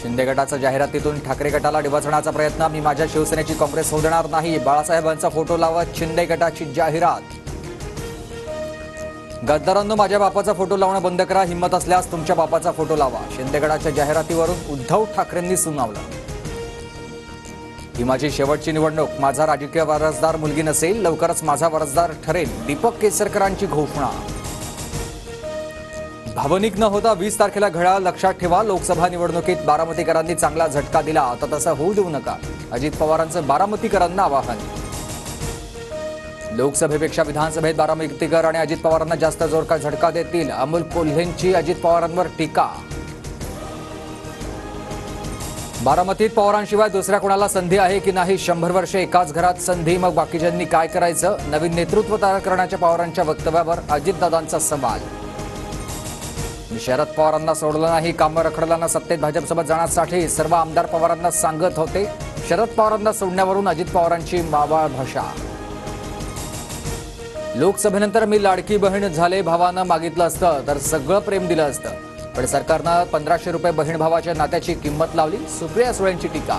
शिंदे गटाच्या जाहिरातीतून ठाकरे गटाला डिवचण्याचा प्रयत्न। मी माझ्या शिवसेनेची काँग्रेस होऊ देणार नाही। बाळासाहेबांचा फोटो लावत शिंदे गटाची जाहिरात। गद्दारांनो, माझ्या बापाचा फोटो लावणं बंद करा। हिम्मत असल्यास तुमच्या बापाचा फोटो लावा। शिंदे गटाच्या जाहिरातीवरून उद्धव ठाकरेंनी सुनावलं। ही माझी शेवटची निवडणूक। माझा राजकीय वारसदार मुलगी नसेल, लवकरच माझा वारसदार ठरेल। दीपक केसरकरांची घोषणा। भावनिक न होता 20 तारखेला घड्याळ लक्षात ठेवा। लोकसभा निवडणुकीत बारामतीकरांनी चांगला झटका दिला, आता तसं होऊ देऊ नका। अजित पवारांचं बारामतीकरांना आवाहन। लोकसभेपेक्षा विधानसभेत बारामतीकर आणि अजित पवारांना जास्त जोरदार झटका देतील। अमोल कोल्हेंची अजित पवारांवर टीका। बारामतीत पवारांशिवाय दुसऱ्या कोणाला संधी आहे की नाही? 100 वर्षे एकाच घरात संधी, मग बाकीच्यांनी काय करायचं? नवीन नेतृत्व तयार करण्याच्या पवारांच्या वक्तव्यावर अजितदादांचा सवाल। मी शरद पवारांना सोडलं नाही। कामं रखडल्यानं सत्तेत भाजपसोबत जाण्यासाठी सर्व आमदार पवारांना सांगत होते। शरद पवारांना सोडण्यावरून अजित पवारांची मावळ भाषा। लोकसभेनंतर मी लाडकी बहीण झाले। भावानं मागितलं असतं तर सगळं प्रेम दिलं असतं, पण सरकारनं 1500 रुपये बहीण भावाच्या नात्याची किंमत लावली। सुप्रिया सुळेंची टीका।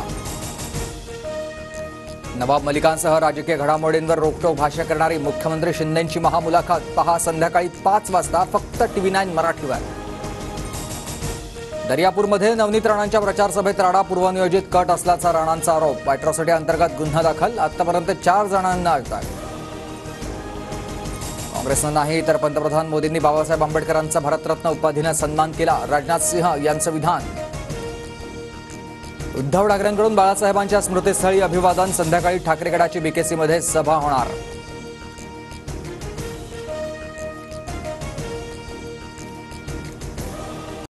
नवाब मलिकांसह राजकीय घडामोडींवर रोखठोक भाष्य करणारी मुख्यमंत्री शिंदेंची महामुलाखत पहा संध्याकाळी 5 वाजता फक्त TV9 मराठीवर। दर्यापूरमध्ये नवनीत राणांच्या प्रचार सभेत राडा, पूर्वनियोजित कट असल्याचा राणांचा आरोप। अॅट्रॉसिटी अंतर्गत गुन्हा दाखल, आतापर्यंत 4 जणांना अटक। काँग्रेसनं नाही तर पंतप्रधान मोदींनी बाबासाहेब आंबेडकरांचा भारतरत्न उपाधीने सन्मान केला। राजनाथ सिंह यांचं विधान। उद्धव ठाकरेंकडून बाळासाहेबांच्या स्मृतीस्थळी अभिवादन। संध्याकाळी ठाकरे गटाची BKC मध्ये सभा होणार।